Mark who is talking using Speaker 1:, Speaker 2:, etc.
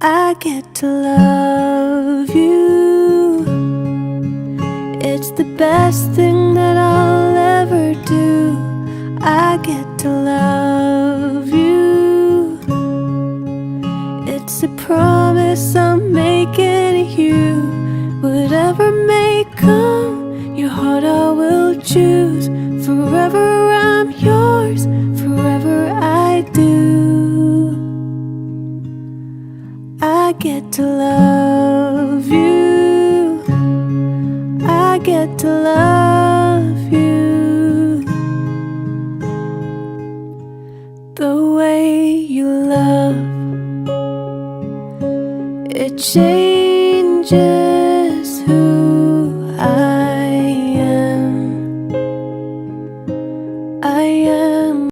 Speaker 1: I get to love you. It's the best thing that I'll ever do. I get to love you. It's a promise I'm making you. Whatever may come, your heart I will choose. Forever I'm yours, forever I do. I get to love you. I get to love you. The way you love, it changes